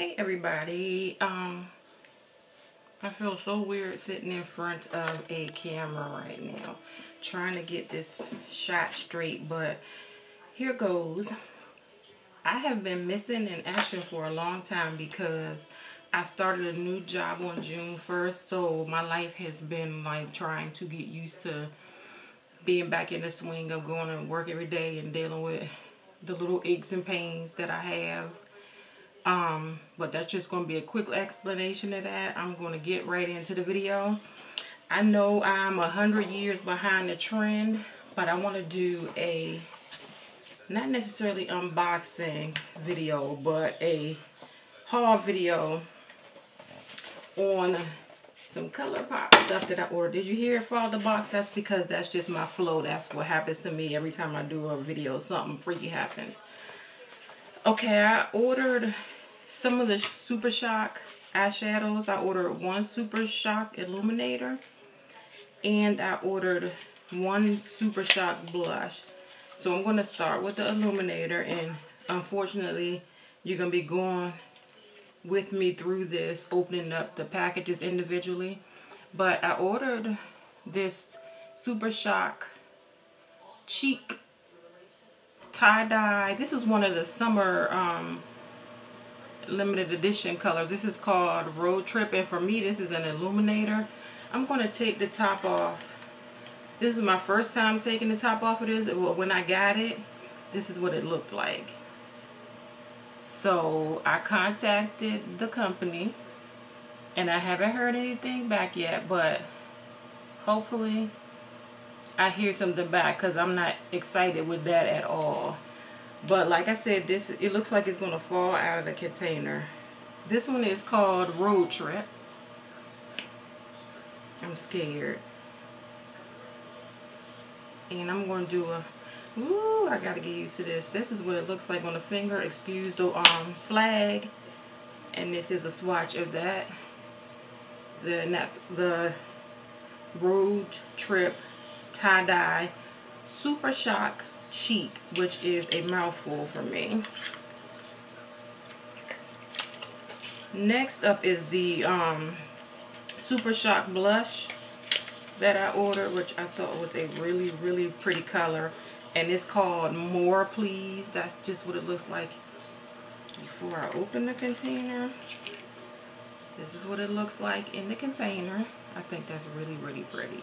Hey everybody, I feel so weird sitting in front of a camera right now trying to get this shot straight, but here goes. I have been missing in action for a long time because I started a new job on June 1st, so my life has been like trying to get used to being back in the swing of going to work every day and dealing with the little aches and pains that I have. But that's just going to be a quick explanation of that. I'm going to get right into the video. I know I'm 100 years behind the trend, but I want to do a, not necessarily unboxing video, but a haul video on some ColourPop stuff that I ordered. Did you hear it fall out the box? That's because that's just my flow. That's what happens to me every time I do a video. Something freaky happens. Okay, I ordered some of the Super Shock eyeshadows. I ordered one Super Shock illuminator, and I ordered one Super Shock blush. So I'm going to start with the illuminator, and unfortunately, you're going to be going with me through this, opening up the packages individually. But I ordered this Super Shock cheek tie-dye. This is one of the summer limited edition colors. This is called Road Trip, and for me this is an illuminator. I'm going to take the top off. This is my first time taking the top off of this. Well, when I got it, this is what it looked like. So I contacted the company and I haven't heard anything back yet, but hopefully I hear something back, because I'm not excited with that at all. But like I said, it looks like it's going to fall out of the container. This one is called Road Trip. I'm scared. And I'm going to do a, ooh, I got to get used to this. This is what it looks like on the finger. Excuse the flag. And this is a swatch of that. And that's the Road Trip tie-dye Super Shock Chic, which is a mouthful for me. Next up is the Super Shock blush that I ordered, which I thought was a really pretty color, and it's called More Please. That's just what it looks like before I open the container. This is what it looks like in the container. I think that's really pretty.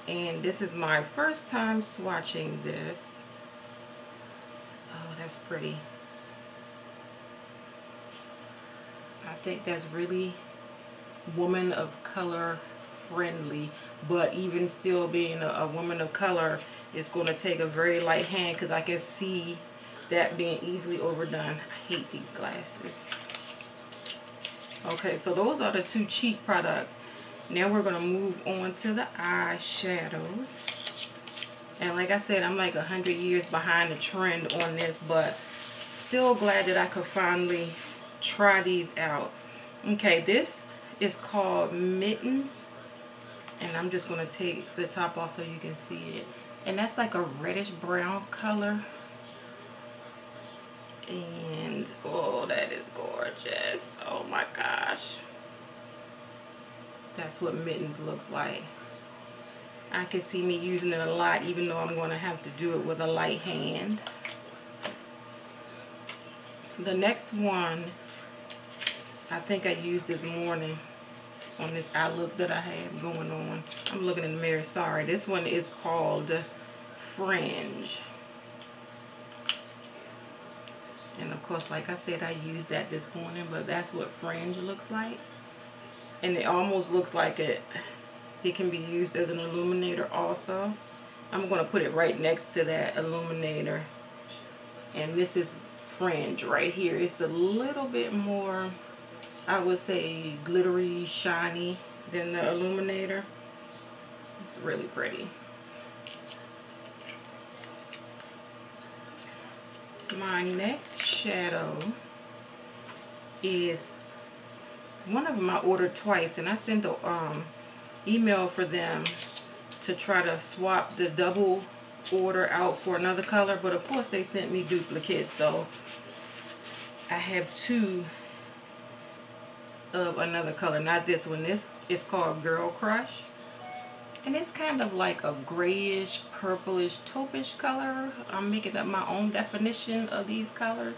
And this is my first time swatching this. Oh, that's pretty. I think that's really woman of color friendly, but even still being a woman of color, it's going to take a very light hand, because I can see that being easily overdone. I hate these glasses. Okay, so those are the two cheap products. Now we're going to move on to the eyeshadows. And like I said, I'm like 100 years behind the trend on this, but still glad that I could finally try these out. Okay, this is called Mittens. And I'm just going to take the top off so you can see it. And that's like a reddish brown color. And oh, that is gorgeous. Oh my gosh. That's what Mittens looks like. I can see me using it a lot, even though I'm going to have to do it with a light hand. The next one, I think I used this morning on this eye look that I have going on. I'm looking in the mirror, sorry. This one is called Fringe. And of course, like I said, I used that this morning, but that's what Fringe looks like. And it almost looks like it can be used as an illuminator also. I'm going to put it right next to that illuminator. And this is Fringe right here. It's a little bit more, I would say, glittery, shiny than the illuminator. It's really pretty. My next shadow is one of them I ordered twice, and I sent an email for them to try to swap the double order out for another color, but of course they sent me duplicates, so I have two of another color, not this one. This is called Girl Crush, and it's kind of like a grayish, purplish, taupish color. I'm making up my own definition of these colors,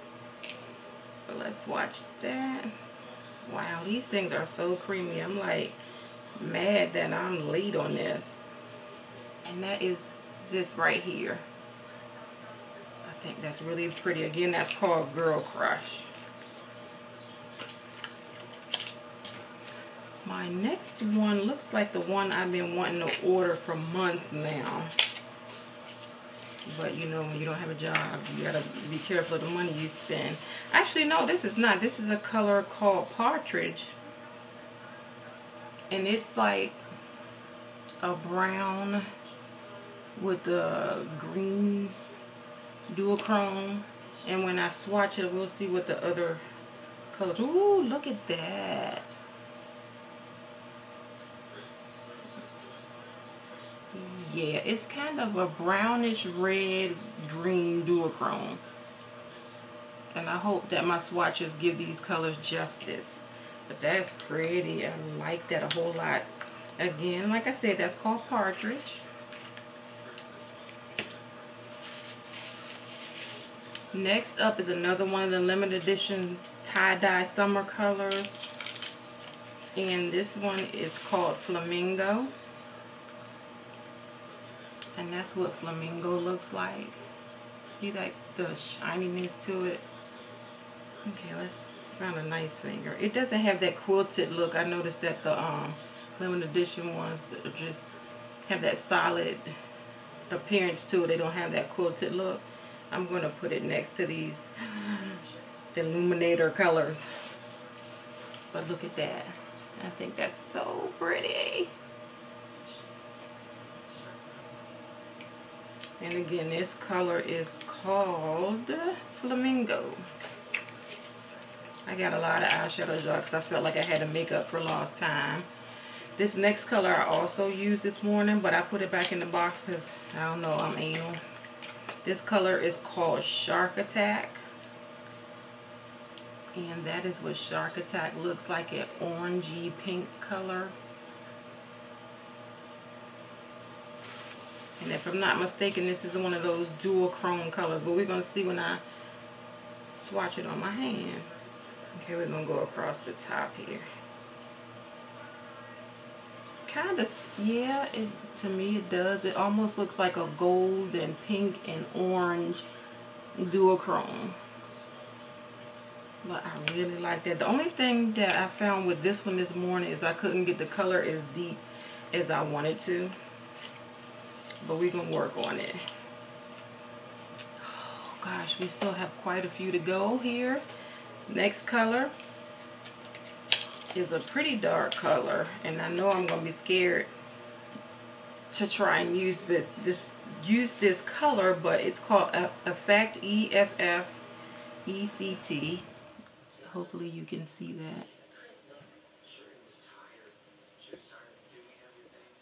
but let's swatch that. Wow, these things are so creamy. I'm like mad that I'm late on this. And that is this right here. I think that's really pretty. Again, that's called Girl Crush. My next one looks like the one I've been wanting to order for months now. But you know, when you don't have a job, you gotta be careful of the money you spend. Actually, no, this is not. This is a color called Partridge. And it's like a brown with a green duochrome. And when I swatch it, we'll see what the other colors. Ooh, look at that. Yeah, it's kind of a brownish red green duochrome. And I hope that my swatches give these colors justice. But that's pretty. I like that a whole lot. Again, like I said, that's called Partridge. Next up is another one of the limited edition tie-dye summer colors. And this one is called Flamingo. And that's what Flamingo looks like. See that, the shininess to it? Okay, let's find a nice finger. It doesn't have that quilted look. I noticed that the limited edition ones that just have that solid appearance to it. They don't have that quilted look. I'm going to put it next to these Illuminator colors. But look at that. I think that's so pretty. And again, this color is called Flamingo. I got a lot of eyeshadows, y'all, because I felt like I had to make up for lost time. This next color I also used this morning, but I put it back in the box because, I don't know, I'm anal. This color is called Shark Attack. And that is what Shark Attack looks like, an orangey pink color. And if I'm not mistaken, this is one of those duochrome colors. But we're going to see when I swatch it on my hand. Okay, we're going to go across the top here. Kind of, yeah, to me it does. It almost looks like a gold and pink and orange duochrome. But I really like that. The only thing that I found with this one this morning is I couldn't get the color as deep as I wanted to. But we're going to work on it. Oh gosh, we still have quite a few to go here. Next color is a pretty dark color. And I know I'm going to be scared to try and use this color. But it's called Effect, E-F-F-E-C-T. Hopefully you can see that.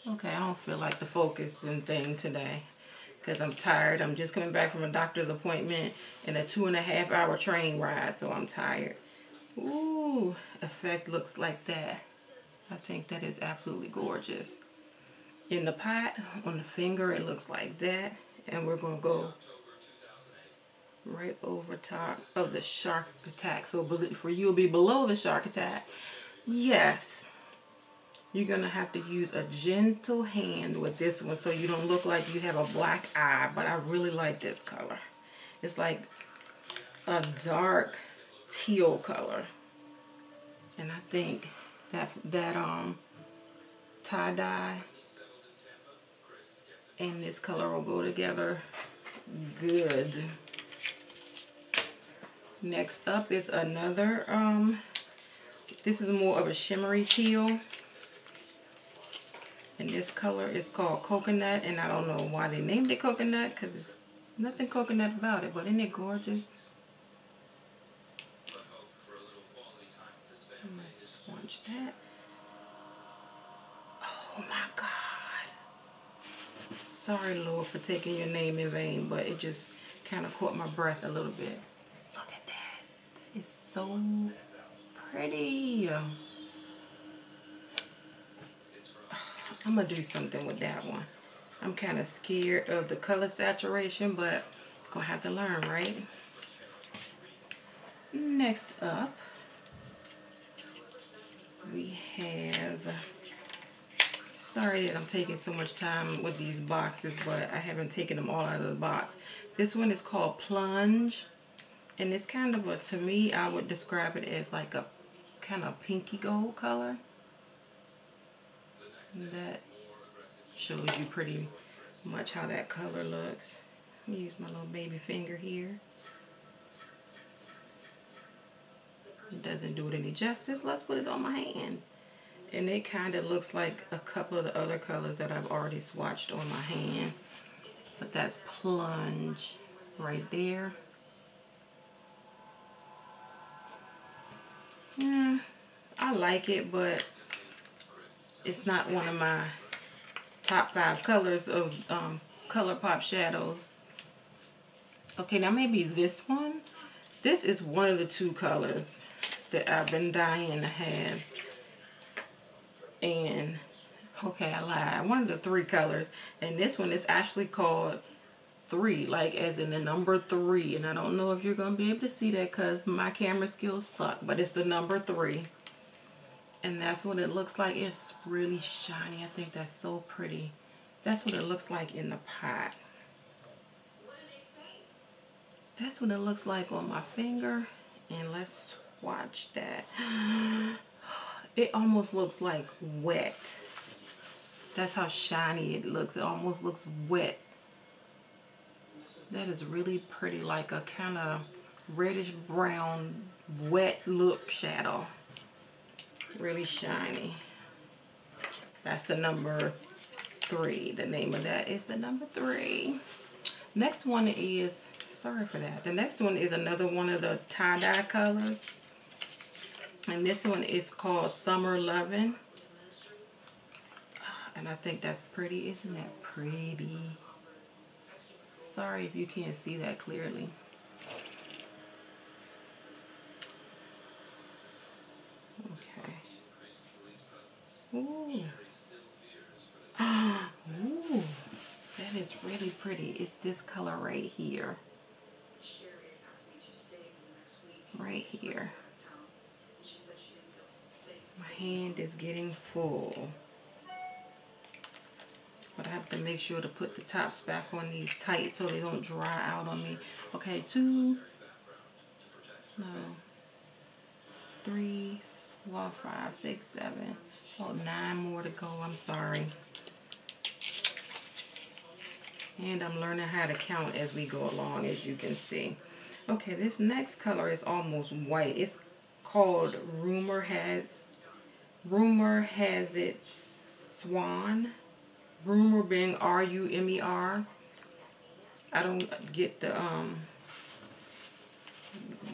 Okay, I don't feel like the focusing thing today because I'm tired. I'm just coming back from a doctor's appointment and a 2.5-hour train ride, so I'm tired. Ooh, Effect looks like that. I think that is absolutely gorgeous. In the pot, on the finger, it looks like that. And we're going to go right over top of the Shark Attack. So for you, it'll be below the Shark Attack. Yes. You're going to have to use a gentle hand with this one so you don't look like you have a black eye. But I really like this color. It's like a dark teal color. And I think that tie-dye and this color will go together good. Next up is another, this is more of a shimmery teal. And this color is called Coconut, and I don't know why they named it Coconut, because there's nothing coconut about it, but isn't it gorgeous? Let's swatch that. Oh my God. Sorry, Lord, for taking your name in vain, but it just kind of caught my breath a little bit. Look at that. is so pretty. I'm gonna do something with that one. I'm kind of scared of the color saturation, but gonna have to learn, right? Next up, we have, sorry that I'm taking so much time with these boxes, but I haven't taken them all out of the box. This one is called Plunge, and it's kind of a, to me, I would describe it as like a kind of pinky gold color. That shows you pretty much how that color looks. Let me use my little baby finger here. It doesn't do it any justice. Let's put it on my hand. And it kind of looks like a couple of the other colors that I've already swatched on my hand. But that's Plunge right there. Yeah, I like it, but it's not one of my top 5 colors of ColourPop shadows. Okay, now maybe this one. This is one of the 2 colors that I've been dying to have. And, okay, I lied. One of the 3 colors. And this one is actually called 3, like as in the number 3. And I don't know if you're going to be able to see that because my camera skills suck. But it's the number 3. And that's what it looks like. It's really shiny. I think that's so pretty. That's what it looks like in the pot. That's what it looks like on my finger. And let's watch that. It almost looks like wet. That's how shiny it looks. It almost looks wet. That is really pretty, like a kind of reddish brown wet look shadow. Really shiny. That's the number 3. The name of that is the number 3. Next one is, sorry for that. The next one is another one of the tie-dye colors. And this one is called Summer Lovin'. And I think that's pretty. Isn't that pretty? Sorry if you can't see that clearly. Okay. Ooh. Ooh. That is really pretty. It's this color right here. Right here. My hand is getting full. But I have to make sure to put the tops back on these tight so they don't dry out on me. Okay, 2, 3, 4, 5, 6, 7. Oh, 9 more to go. I'm sorry. And I'm learning how to count as we go along, as you can see. Okay, this next color is almost white. It's called Rumor Has It Swan. Rumor being R-U-M-E-R. I don't get the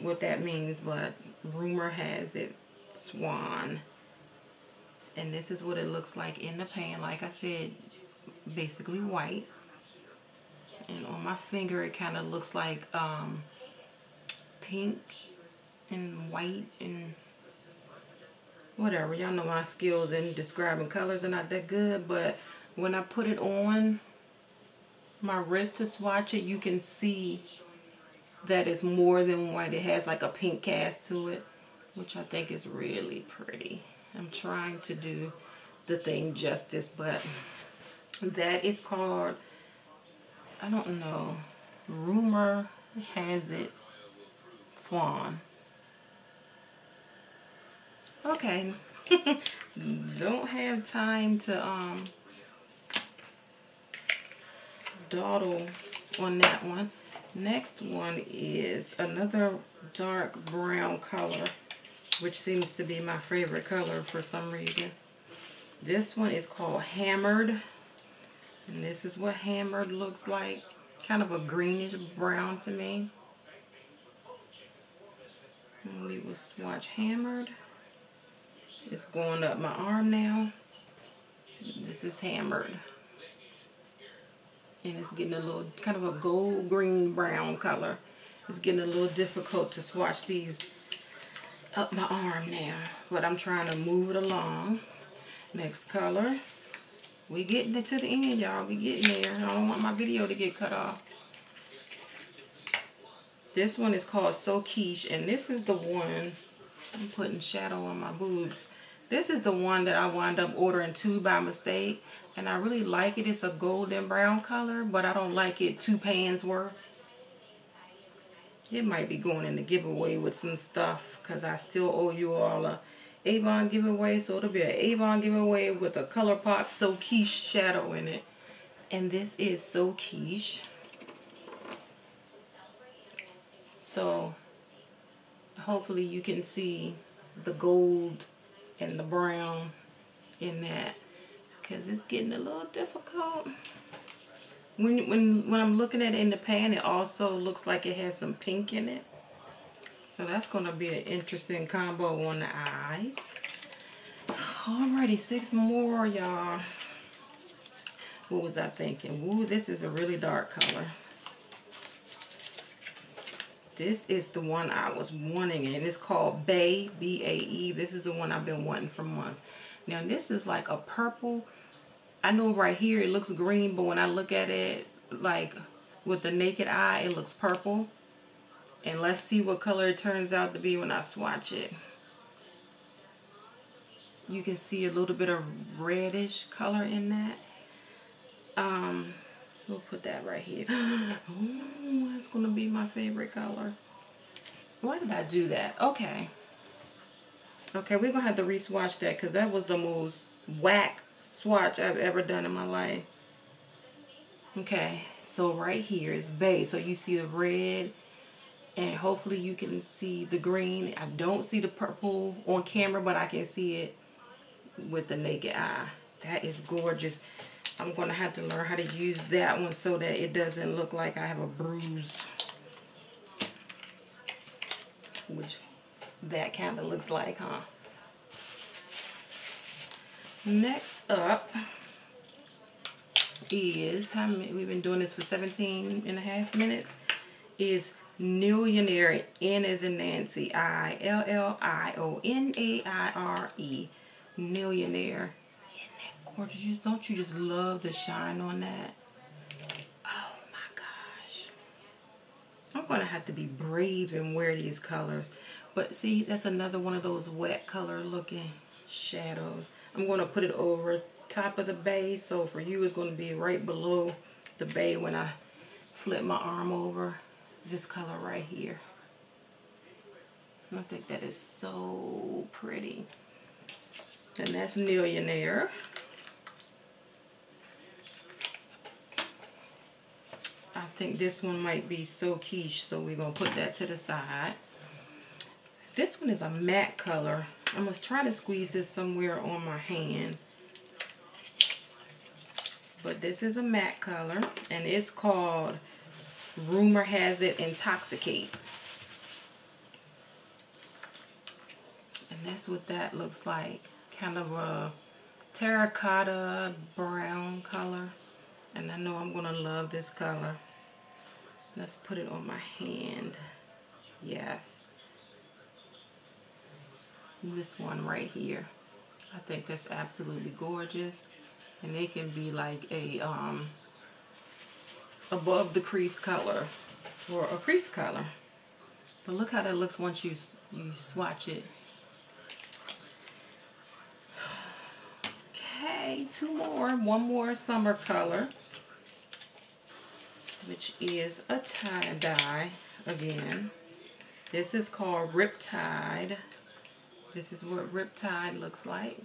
what that means, but Rumor Has It Swan. And this is what it looks like in the pan. Like I said, basically white. And on my finger, it kind of looks like pink and white and whatever. Y'all know my skills in describing colors are not that good, but when I put it on my wrist to swatch it, you can see that it's more than white. It has like a pink cast to it, which I think is really pretty. I'm trying to do the thing justice, but that is called, I don't know, Rumor Has It Swan. Okay. Don't have time to dawdle on that one. Next one is another dark brown color, which seems to be my favorite color for some reason. This one is called Hammered. And this is what Hammered looks like. Kind of a greenish brown to me. And we will swatch Hammered. It's going up my arm now. This is Hammered. And it's getting a little, kind of a gold green brown color. It's getting a little difficult to swatch these up my arm now, but I'm trying to move it along. Next color. We getting it to the end, y'all. We getting there. I don't want my video to get cut off. This one is called So Quiche, and this is the one, I'm putting shadow on my boobs. This is the one that I wound up ordering 2 by mistake, and I really like it. It's a golden brown color, but I don't like it 2 pans worth. It might be going in the giveaway with some stuff, because I still owe you all a Avon giveaway, so it'll be an Avon giveaway with a ColourPop So Quiche shadow in it. And this is So Quiche. So hopefully you can see the gold and the brown in that, because it's getting a little difficult. When I'm looking at it in the pan, it also looks like it has some pink in it. So that's going to be an interesting combo on the eyes. Alrighty, 6 more, y'all. What was I thinking? Ooh, this is a really dark color. This is the one I was wanting, and it's called Bae, B-A-E. This is the one I've been wanting for months. Now, this is like a purple. I know right here it looks green, but when I look at it, like with the naked eye, it looks purple. And let's see what color it turns out to be when I swatch it. You can see a little bit of reddish color in that. We'll put that right here. Oh, that's going to be my favorite color. Why did I do that? Okay. Okay, we're going to have to re-swatch that, because that was the most whack swatch I've ever done in my life. Okay, so right here is Bae. So you see the red, and hopefully you can see the green. I don't see the purple on camera, but I can see it with the naked eye. That is gorgeous. I'm going to have to learn how to use that one so that it doesn't look like I have a bruise. Which that kind of looks like, huh? Next up is, how many, we've been doing this for 17.5 minutes, is Millionaire, N as in Nancy, I-L-L-I-O-N-A-I-R-E, Millionaire. Gorgeous. Don't you just love the shine on that? Oh my gosh. I'm going to have to be brave and wear these colors. But see, that's another one of those wet color looking shadows. I'm going to put it over top of the Bae. So for you, it's going to be right below the Bae when I flip my arm over. This color right here. I think that is so pretty. And that's Millionaire. I think this one might be So Quiche, so we're going to put that to the side. This one is a matte color. I'm going to try to squeeze this somewhere on my hand. But this is a matte color, and it's called, rumor has it, Intoxicate. And that's what that looks like. Kind of a terracotta brown color. And I know I'm going to love this color. Let's put it on my hand. Yes. This one right here. I think that's absolutely gorgeous. And it can be like a above the crease color. Or a crease color. But look how that looks once you swatch it. Okay, 2 more. One more summer color, which is a tie-dye again. This is called Riptide. This is what Riptide looks like.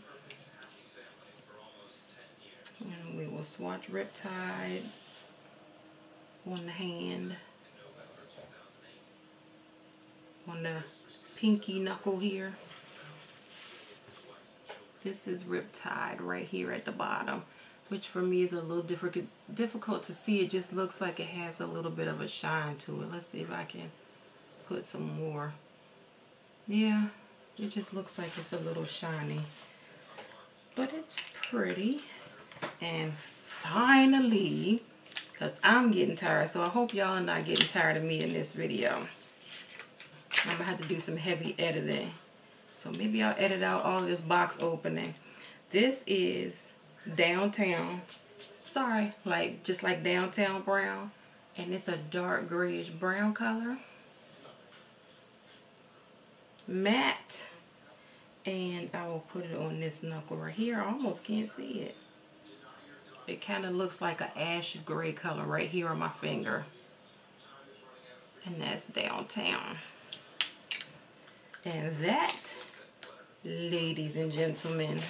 And we will swatch Riptide on the hand. On the pinky knuckle here. This is Riptide right here at the bottom, which for me is a little difficult to see. It just looks like it has a little bit of a shine to it. Let's see if I can put some more. Yeah, it just looks like it's a little shiny, but it's pretty. And finally, because I'm getting tired, so I hope y'all are not getting tired of me in this video. I'm going to have to do some heavy editing. So maybe I'll edit out all this box opening. This is Downtown. Sorry, like just like Downtown Brown. And it's a dark grayish brown color. Matte. And I will put it on this knuckle right here. I almost can't see it. It kind of looks like an ash gray color right here on my finger. And that's Downtown. And that, ladies and gentlemen,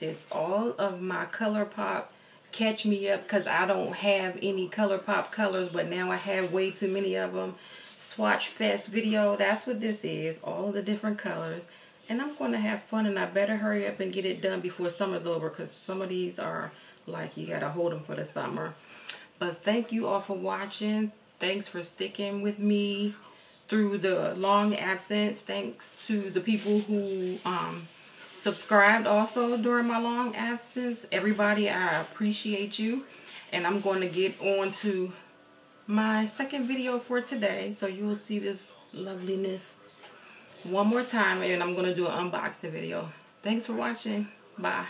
is all of my ColourPop Catch Me Up, because I don't have any ColourPop colors, but now I have way too many of them. Swatch Fest video. That's what this is. All the different colors. And I'm going to have fun, and I better hurry up and get it done before summer's over, because some of these are like you got to hold them for the summer. But thank you all for watching. Thanks for sticking with me through the long absence. Thanks to the people who subscribed also during my long absence. Everybody, I appreciate you. And I'm going to get on to my second video for today. So you will see this loveliness one more time, and I'm going to do an unboxing video. Thanks for watching. Bye.